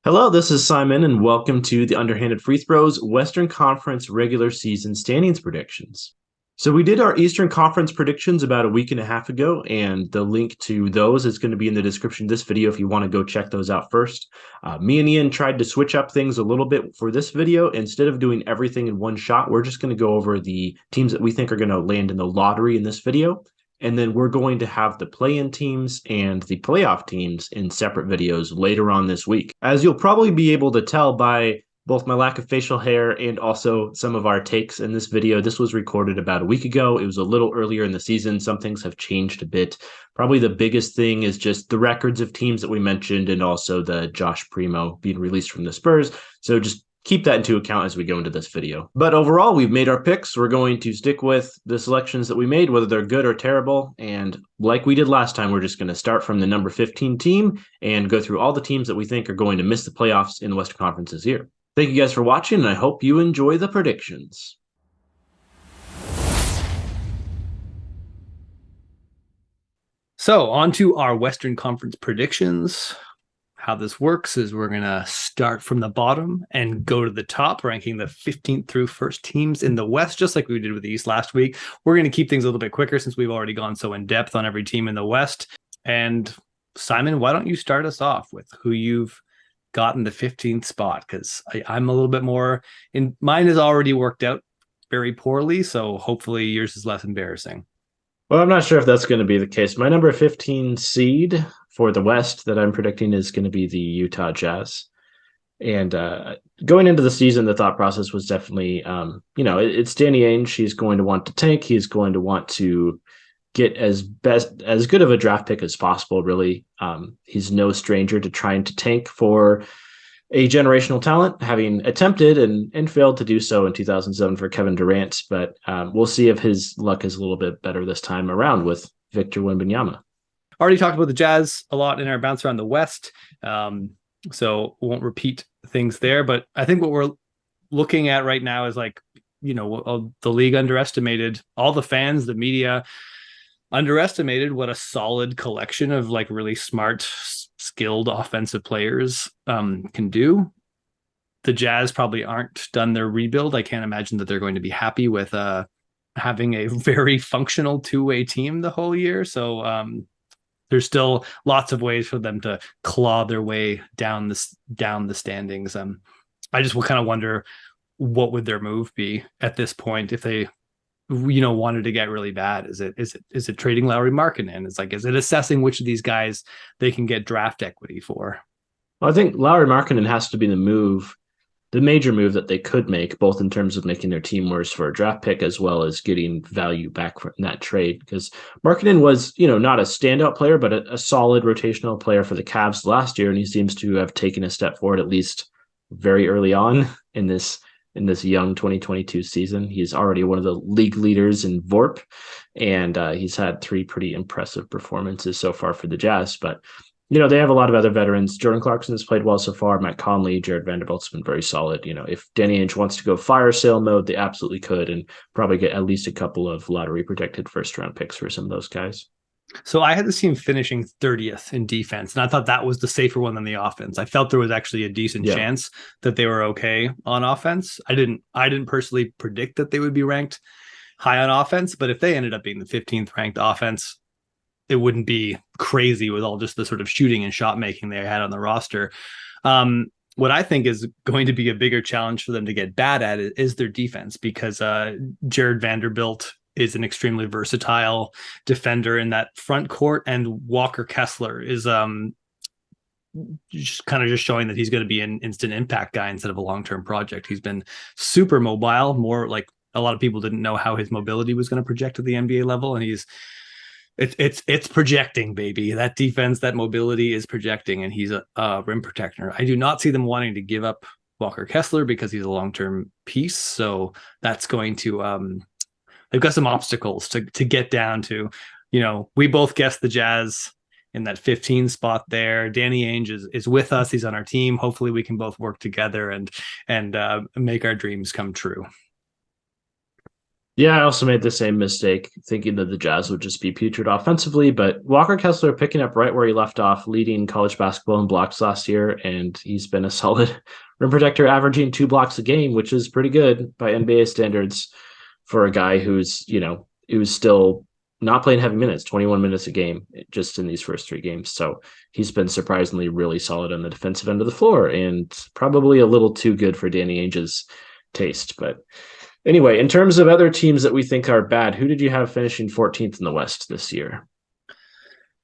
Hello, this is Simon, and welcome to the Underhanded Free Throws Western Conference regular season standings predictions. So, we did our Eastern Conference predictions about a week and a half ago, and the link to those is going to be in the description of this video if you want to go check those out first. Me and Ian tried to switch up things a little bit for this video. Instead of doing everything in one shot, we're just going to go over the teams that we think are going to land in the lottery in this video. And then we're going to have the play-in teams and the playoff teams in separate videos later on this week. As you'll probably be able to tell by both my lack of facial hair and also some of our takes in this video, this was recorded about a week ago. It was a little earlier in the season. Some things have changed a bit. Probably the biggest thing is just the records of teams that we mentioned and also the Josh Primo being released from the Spurs. So just keep that into account as we go into this video. But overall, we've made our picks. We're going to stick with the selections that we made, whether they're good or terrible. And like we did last time, we're just going to start from the number 15 team and go through all the teams that we think are going to miss the playoffs in the Western Conference this year. Thank you guys for watching, and I hope you enjoy the predictions. So on to our Western Conference predictions. How this works is we're going to start from the bottom and go to the top, ranking the 15th through first teams in the West, just like we did with the East last week. We're going to keep things a little bit quicker since we've already gone so in depth on every team in the West. And Simon, why don't you start us off with who you've got in the 15th spot? Because I'm a little bit more in mine has already worked out very poorly. So hopefully yours is less embarrassing. Well, I'm not sure if that's going to be the case. My number 15 seed for the West that I'm predicting is going to be the Utah Jazz. And going into the season, the thought process was definitely, it's Danny Ainge. He's going to want to tank. He's going to want to get as good of a draft pick as possible, really. He's no stranger to trying to tank for a generational talent, having attempted and failed to do so in 2007 for Kevin Durant. But we'll see if his luck is a little bit better this time around with Victor Wembanyama. Already talked about the Jazz a lot in our bounce around the West, so won't repeat things there. But I think what we're looking at right now is the league underestimated, all the fans, the media underestimated what a solid collection of really smart, skilled offensive players can do. The Jazz probably aren't done their rebuild. I can't imagine that they're going to be happy with having a very functional two-way team the whole year. So there's still lots of ways for them to claw their way down the standings. I just will kind of wonder what would their move be at this point if they wanted to get really bad. Is it trading Lauri Markkanen? Is it assessing which of these guys they can get draft equity for? Well, I think Lauri Markkanen has to be the major move that they could make, both in terms of making their team worse for a draft pick as well as getting value back from that trade. Because Markkanen was, not a standout player, but a solid rotational player for the Cavs last year, and he seems to have taken a step forward, at least very early on in this young 2022 season. He's already one of the league leaders in VORP, and he's had 3 pretty impressive performances so far for the Jazz. But they have a lot of other veterans. Jordan Clarkson has played well so far. Matt Conley, Jared Vanderbilt's been very solid. If Danny Ainge wants to go fire sale mode, they absolutely could, and probably get at least a couple of lottery protected first round picks for some of those guys. So I had this team finishing 30th in defense, and I thought that was the safer one than the offense. I felt there was actually a decent chance that they were okay on offense. I didn't personally predict that they would be ranked high on offense, but if they ended up being the 15th ranked offense, it wouldn't be crazy with all just the sort of shooting and shot making they had on the roster. What I think is going to be a bigger challenge for them to get bad at is their defense, because Jared Vanderbilt is an extremely versatile defender in that front court, and Walker Kessler is just showing that he's going to be an instant impact guy instead of a long-term project. He's been super mobile, more like a lot of people didn't know how his mobility was going to project to the NBA level, and it's projecting, baby. That defense, that mobility is projecting, and he's a rim protector. I do not see them wanting to give up Walker Kessler because he's a long-term piece, so that's going to they've got some obstacles to get down to. We both guessed the Jazz in that 15 spot there. Danny Ainge is with us. He's on our team. Hopefully we can both work together and make our dreams come true. Yeah, I also made the same mistake, thinking that the Jazz would just be putrid offensively. But Walker Kessler picking up right where he left off, leading college basketball in blocks last year, and he's been a solid rim protector, averaging 2 blocks a game, which is pretty good by NBA standards for a guy who's still not playing heavy minutes, 21 minutes a game just in these first 3 games. So he's been surprisingly really solid on the defensive end of the floor, and probably a little too good for Danny Ainge's taste. But anyway, in terms of other teams that we think are bad, who did you have finishing 14th in the West this year?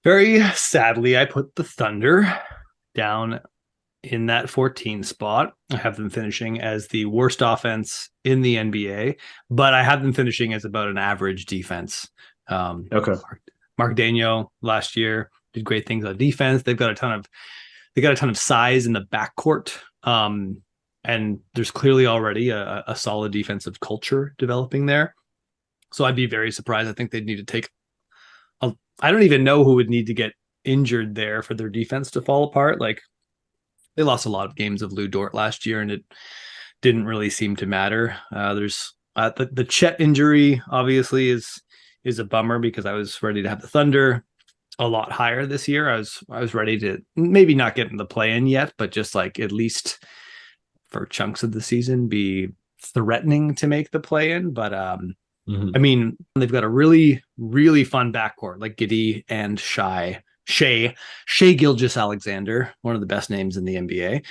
Very sadly, I put the Thunder down in that 14 spot. I have them finishing as the worst offense in the NBA, but I have them finishing as about an average defense. Okay. Mark Daigneault last year did great things on defense. They got a ton of size in the backcourt. And there's clearly already a solid defensive culture developing there. So I'd be very surprised. I think they'd need to take I don't even know who would need to get injured there for their defense to fall apart. Like, they lost a lot of games of Lou Dort last year, and it didn't really seem to matter. There's the Chet injury obviously is a bummer, because I was ready to have the Thunder a lot higher this year. I was ready to maybe not get in the play-in yet, but just like at least for chunks of the season be threatening to make the play-in. But I mean, they've got a really, really fun backcourt, like Giddey and Shea Gilgeous-Alexander, one of the best names in the NBA,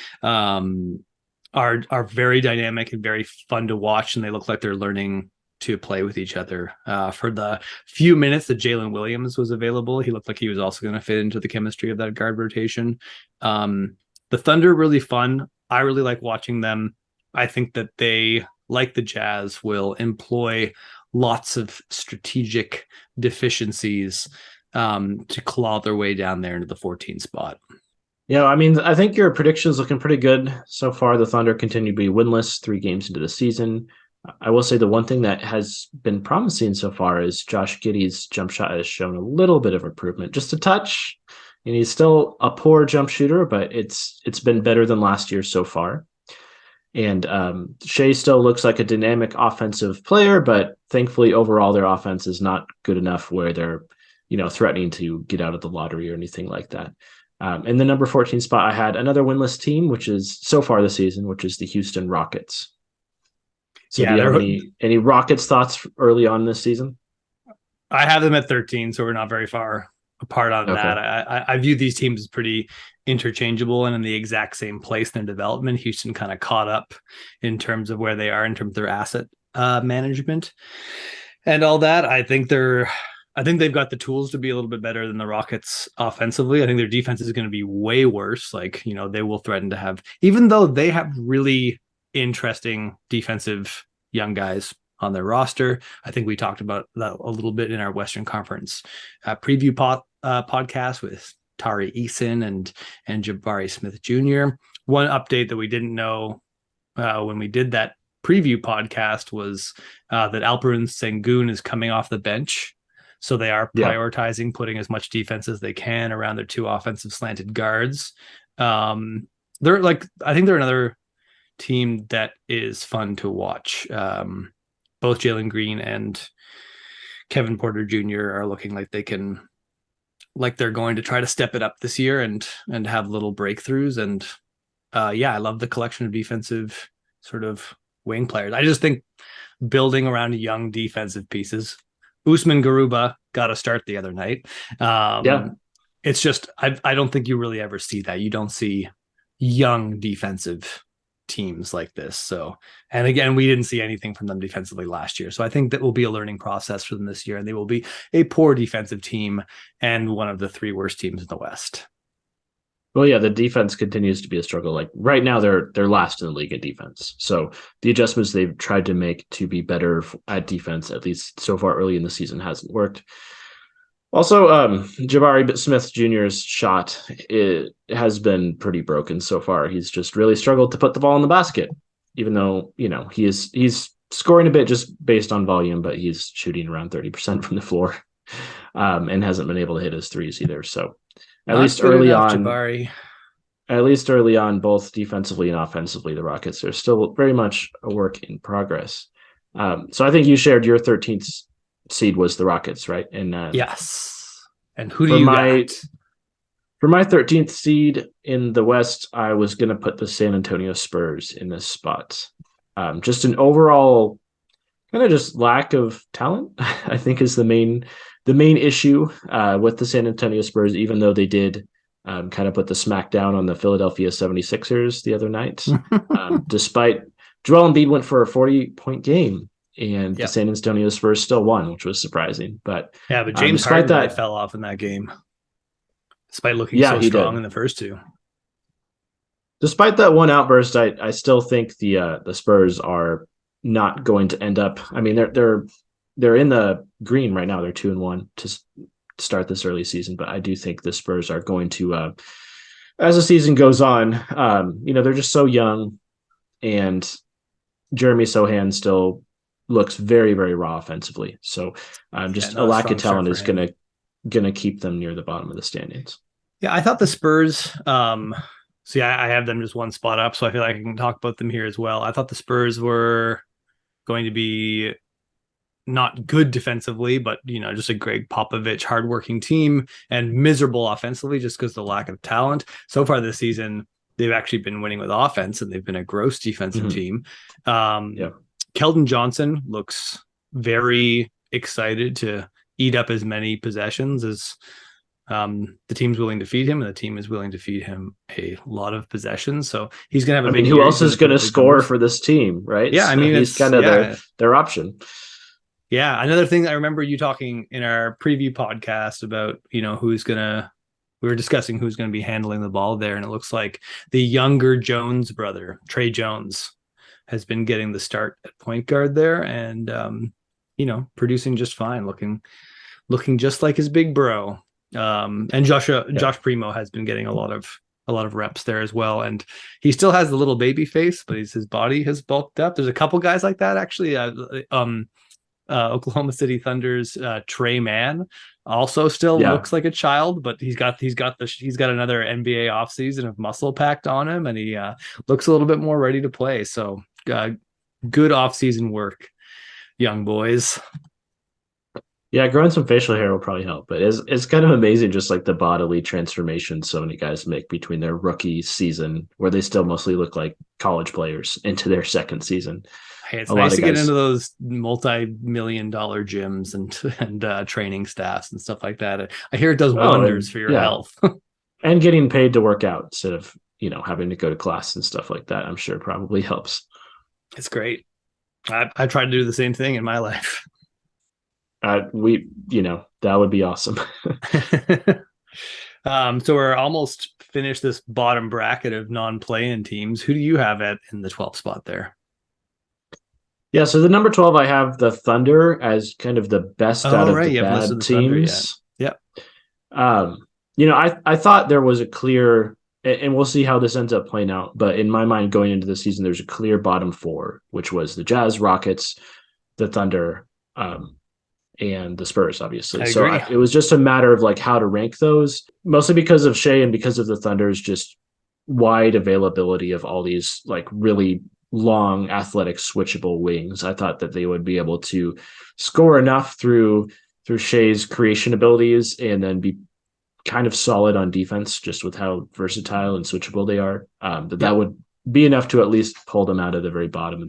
are very dynamic and very fun to watch, and they look like they're learning to play with each other. For the few minutes that Jalen Williams was available, he looked like he was also going to fit into the chemistry of that guard rotation. The Thunder, really fun. I really like watching them. I think that they, like the Jazz, will employ lots of strategic deficiencies to claw their way down there into the 14 spot. Yeah, I mean, I think your prediction's looking pretty good so far. The Thunder continue to be winless 3 games into the season. I will say the one thing that has been promising so far is Josh Giddey's jump shot has shown a little bit of improvement, just a touch. And he's still a poor jump shooter, but it's been better than last year so far. And Shea still looks like a dynamic offensive player, but thankfully overall their offense is not good enough where they're, threatening to get out of the lottery or anything like that. In the number 14 spot, I had another winless team, which is so far this season, which is the Houston Rockets. So do you have any Rockets thoughts early on this season? I have them at 13, so we're not very far apart on that. I view these teams as pretty interchangeable and in the exact same place in their development. Houston kind of caught up in terms of where they are in terms of their asset management and all that. I think they've got the tools to be a little bit better than the Rockets offensively. I think their defense is going to be way worse. Like, they will threaten to have, even though they have really interesting defensive young guys on their roster. I think we talked about that a little bit in our Western Conference preview podcast with Tari Eason and Jabari Smith Jr. One update that we didn't know when we did that preview podcast was that Alperen Sengun is coming off the bench. So they are prioritizing putting as much defense as they can around their 2 offensive slanted guards. I think they're another team that is fun to watch. Both Jalen Green and Kevin Porter Jr. are looking like they're going to try to step it up this year and have little breakthroughs. And I love the collection of defensive sort of wing players. I just think building around young defensive pieces. Usman Garuba got a start the other night. It's just, I don't think you really ever see that. You don't see young defensive teams like this. So, and again, we didn't see anything from them defensively last year. So I think that will be a learning process for them this year, and they will be a poor defensive team and one of the 3 worst teams in the West. Well, yeah, the defense continues to be a struggle. Like right now, they're last in the league at defense. So the adjustments they've tried to make to be better at defense, at least so far early in the season, hasn't worked. Also, Jabari Smith Jr.'s shot, it has been pretty broken so far. He's just really struggled to put the ball in the basket, even though, he's scoring a bit just based on volume, but he's shooting around 30% from the floor and hasn't been able to hit his threes either. So at least early on, both defensively and offensively, the Rockets are still very much a work in progress. So I think you shared your 13th seed was the Rockets, right? And Yes. And who do for you my got? for my 13th seed in the West, I was going to put the San Antonio Spurs in this spot. Just an overall kind of just lack of talent, I think, is the main issue with the San Antonio Spurs, even though they did kind of put the smackdown on the Philadelphia 76ers the other night. Despite Joel Embiid went for a 40-point game, and the Yep. San Antonio Spurs still won, which was surprising. But Yeah, but James despite Harden really that, fell off in that game, despite looking yeah, so he strong did. in the first two. Despite that one outburst, I still think the Spurs are not going to end up. I mean, they're in the green right now. They're 2-1 to start this early season, but I do think the Spurs are going to, as the season goes on, they're just so young, and Jeremy Sohan still looks very, very raw offensively. So Yeah, just a not a lack of strong start talent for is him. gonna keep them near the bottom of the standings. Yeah, I thought the Spurs. See, I have them just one spot up, so I feel like I can talk about them here as well. I thought the Spurs were going to be not good defensively, but just a Greg Popovich hardworking team and miserable offensively just because of the lack of talent. So far this season, they've actually been winning with offense and they've been a gross defensive Mm-hmm. team. Yeah. Keldon Johnson looks very excited to eat up as many possessions as the team's willing to feed him, and the team is willing to feed him a lot of possessions. So he's going to have I a mean, big who year. He's else going is to put going up to big score numbers. for this team, right? Yeah, I mean, He's it's kind of yeah, their option. yeah. Another thing I remember you talking in our preview podcast about, who's gonna. We were discussing who's going to be handling the ball there, and it looks like the younger Jones brother, Trey Jones, has been getting the start at point guard there, and producing just fine, looking just like his big bro. And Yeah. Josh Primo has been getting a lot of reps there as well, and he still has the little baby face, but his body has bulked up. There's a couple guys like that actually. Oklahoma City Thunder's Trey Mann also still Yeah. looks like a child, but he's got another NBA offseason of muscle packed on him, and he looks a little bit more ready to play. So good offseason work, young boys. Yeah, growing some facial hair will probably help, but it's kind of amazing just like the bodily transformation so many guys make between their rookie season, where they still mostly look like college players, into their second season. Hey, it's A lot nice of to get guys. into those multi-million-dollar gyms and training staffs and stuff like that. I hear it does Oh, wonders and for your yeah, health. and getting paid to work out instead of having to go to class and stuff like that, I'm sure probably helps. It's great. I tried to do the same thing in my life. That would be awesome. So we're almost finished this bottom bracket of non-playing teams. Who do you have in the 12th spot there? Yeah, so the number 12, I have the Thunder as kind of the best out Oh, of right. the You haven't listed bad the Thunder yet. teams. Yep. I thought there was a clear, and we'll see how this ends up playing out, but in my mind, going into the season, there's a clear bottom four, which was the Jazz, Rockets, the Thunder, and the Spurs, obviously. I So agree. it was just a matter of like how to rank those, mostly because of Shea and because of the Thunder's just wide availability of all these like really long, athletic, switchable wings. I thought that they would be able to score enough through Shea's creation abilities and then be kind of solid on defense, just with how versatile and switchable they are. But that Yep. would be enough to at least pull them out of the very bottom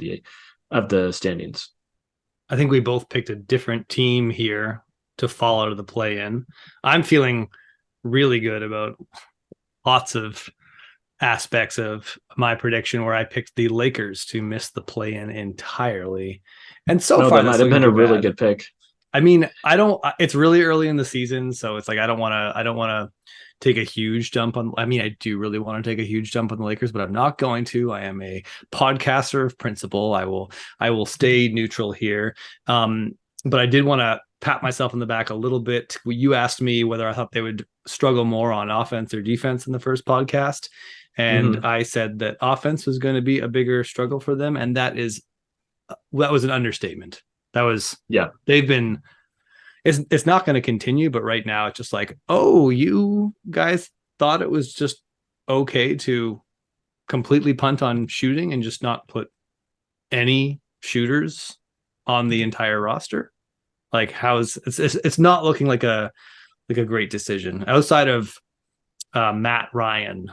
of the standings. I think we both picked a different team here to fall out of the play-in. I'm feeling really good about lots of aspects of my prediction where I picked the Lakers to miss the play-in entirely. And so No, far, that that's might have looking been a too really bad. good pick. I mean, I don't. It's really early in the season, so it's like I don't want to take a huge jump on. I mean, I do really want to take a huge jump on the Lakers, but I'm not going to. I am a podcaster of principle. I will stay neutral here. But I did want to pat myself on the back a little bit. You asked me whether I thought they would struggle more on offense or defense in the first podcast, and Mm-hmm. I said that offense was going to be a bigger struggle for them, and that was an understatement. That was Yeah. they've been it's not going to continue, but right now it's just like, oh, you guys thought it was just okay to completely punt on shooting and just not put any shooters on the entire roster. Like, it's not looking like a great decision outside of Matt Ryan.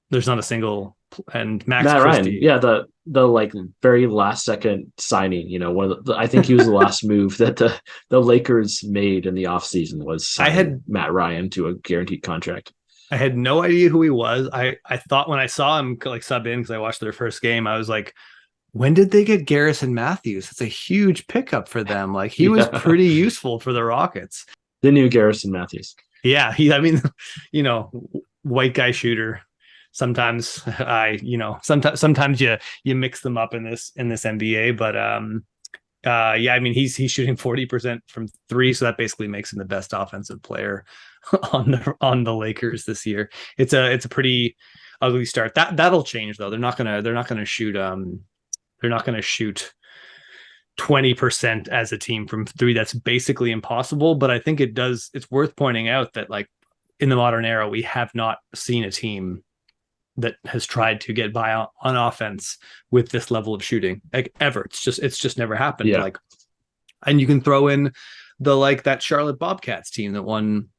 There's not a single, and Max Matt Ryan, Christie. yeah, the like very last second signing, one of I think he was the last move that the Lakers made in the offseason was I signing had Matt Ryan to a guaranteed contract. I had no idea who he was. I thought when I saw him like sub in because I watched their first game, I was like, when did they get Garrison Matthews? It's a huge pickup for them. Like he was Yeah, pretty useful for the Rockets. the new Garrison Matthews. Yeah, I mean, white guy shooter. Sometimes sometimes you mix them up in this NBA, but yeah, I mean he's shooting 40% from three, so that basically makes him the best offensive player on the Lakers this year. It's a pretty ugly start. That'll change though. They're not gonna shoot 20% as a team from three. That's basically impossible. But I think it's worth pointing out that like in the modern era, we have not seen a team that has tried to get by on offense with this level of shooting like ever. It's just never happened. Yeah. Like, and you can throw in that Charlotte Bobcats team that won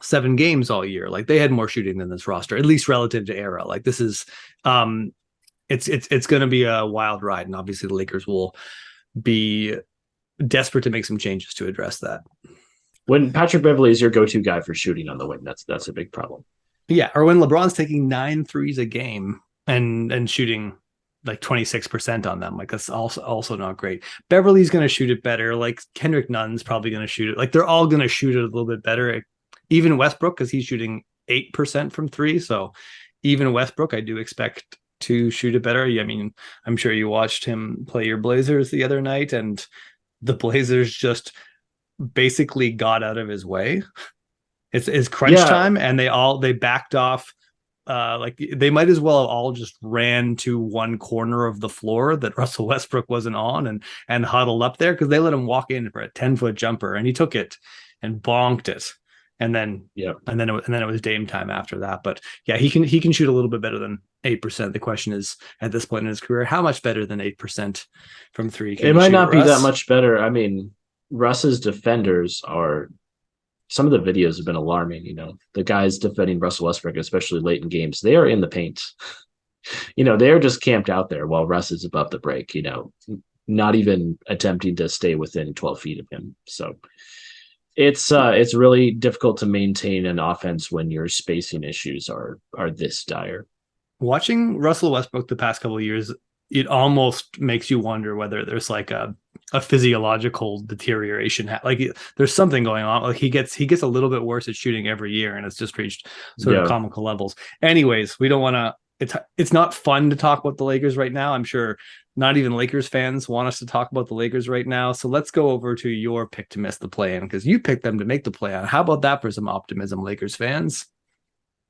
7 games all year. Like they had more shooting than this roster, at least relative to era. Like this is, it's going to be a wild ride, and obviously the Lakers will be desperate to make some changes to address that. When Patrick Beverley is your go-to guy for shooting on the wing, that's a big problem. Yeah, or when LeBron's taking 9 threes a game and shooting like 26% on them, like that's also not great. Beverly's going to shoot it better. Like Kendrick Nunn's probably going to shoot it. Like they're all going to shoot it a little bit better. Even Westbrook, because he's shooting 8% from three. So even Westbrook, I do expect to shoot it better. I mean, I'm sure you watched him play your Blazers the other night, and the Blazers just basically got out of his way. It's crunch Yeah, time, and they backed off. Like they might as well have all just ran to one corner of the floor that Russell Westbrook wasn't on, and huddled up there because they let him walk in for a 10-foot jumper, and he took it and bonked it, and then yeah. it was Dame time after that. But yeah, he can shoot a little bit better than 8%. The question is, at this point in his career, how much better than 8% from three can It you might shoot, not be that Russ? much better. I mean, Russ's defenders are some of the videos have been alarming. The guys defending Russell Westbrook, especially late in games, they are in the paint. They're just camped out there while Russ is above the break, not even attempting to stay within 12 feet of him. So it's really difficult to maintain an offense when your spacing issues are this dire. Watching Russell Westbrook the past couple of years, it almost makes you wonder whether there's like a physiological deterioration. Like there's something going on. Like he gets a little bit worse at shooting every year, and it's just reached sort of Yeah. comical levels. Anyways, we don't want to. It's not fun to talk about the Lakers right now. I'm sure not even Lakers fans want us to talk about the Lakers right now. So let's go over to your pick to miss the play-in, because you picked them to make the play-in. How about that for some optimism, Lakers fans?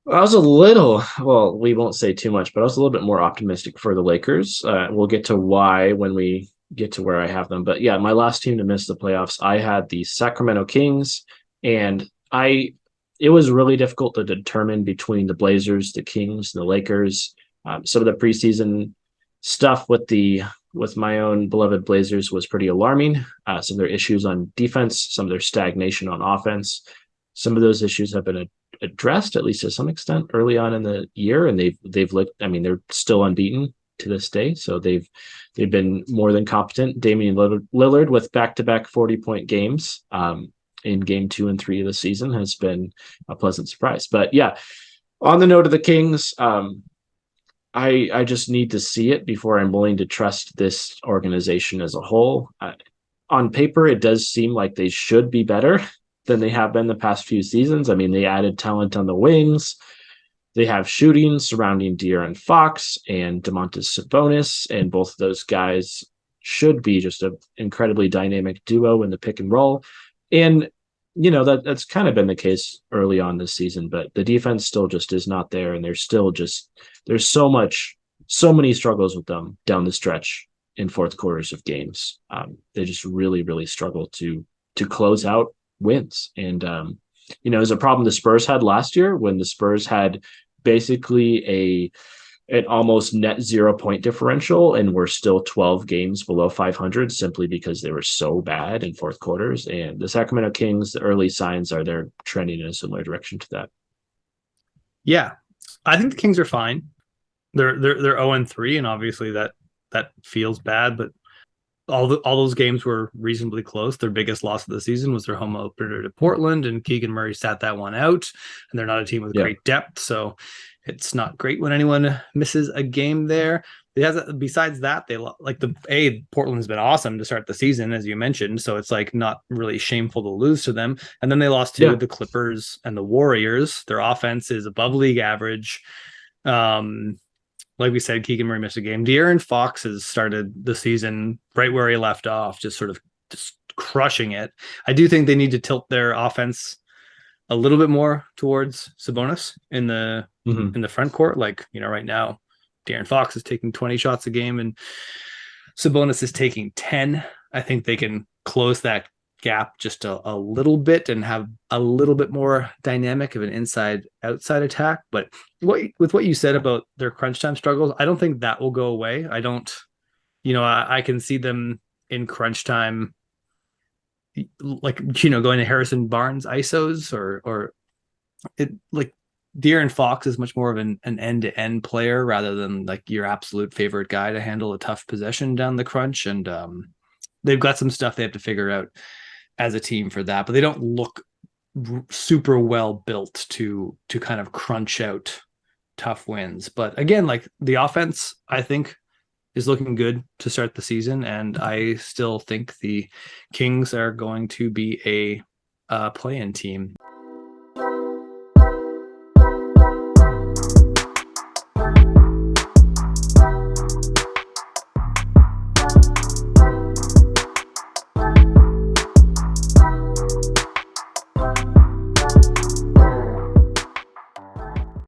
I was a little, well, we won't say too much, but I was a little bit more optimistic for the Lakers. We'll get to why when we get to where I have them. But yeah, my last team to miss the playoffs, I had the Sacramento Kings, and it was really difficult to determine between the Blazers, the Kings, the Lakers. Some of the preseason stuff with my own beloved Blazers was pretty alarming. Some of their issues on defense, some of their stagnation on offense. Some of those issues have been addressed, at least to some extent, early on in the year, and they've looked. I mean, they're still unbeaten to this day, so they've been more than competent. Damian Lillard with back-to-back 40-point games in game 2 and 3 of the season has been a pleasant surprise. But yeah, on the note of the Kings, I just need to see it before I'm willing to trust this organization as a whole. On paper, it does seem like they should be better than they have been the past few seasons. I mean, they added talent on the wings. They have shooting surrounding De'Aaron Fox and Domantas Sabonis, and both of those guys should be just an incredibly dynamic duo in the pick and roll. And that's kind of been the case early on this season, but the defense still just is not there, and there's so many struggles with them down the stretch in fourth quarters of games. They just really, really struggle to close out wins. And it was a problem the Spurs had last year when the Spurs had basically an almost net 0 point differential, and we're still 12 games below 500 simply because they were so bad in fourth quarters. And the Sacramento Kings, the early signs are they're trending in a similar direction to that. Yeah, I think the Kings are fine. They're 0-3, and obviously that feels bad, but all those games were reasonably close. Their biggest loss of the season was their home opener to Portland, and Keegan Murray sat that one out. And they're not a team with Yeah. great depth, so it's not great when anyone misses a game there. Besides that, they like Portland's been awesome to start the season, as you mentioned. So it's like not really shameful to lose to them. And then they lost to Yeah. the Clippers and the Warriors. Their offense is above league average. Um, like we said, Keegan Murray missed a game. De'Aaron Fox has started the season right where he left off, just sort of just crushing it. I do think they need to tilt their offense a little bit more towards Sabonis Mm-hmm. in the front court. Like, right now, De'Aaron Fox is taking 20 shots a game and Sabonis is taking 10. I think they can close that gap just a little bit and have a little bit more dynamic of an inside outside attack. But with what you said about their crunch time struggles, I don't think that will go away. I don't, I can see them in crunch time, like, going to Harrison Barnes ISOs or it like De'Aaron Fox is much more of an end-to-end player rather than like your absolute favorite guy to handle a tough possession down the crunch. And they've got some stuff they have to figure out as a team for that, but they don't look super well built to kind of crunch out tough wins. But again, like the offense, I think is looking good to start the season, and I still think the Kings are going to be a play-in team.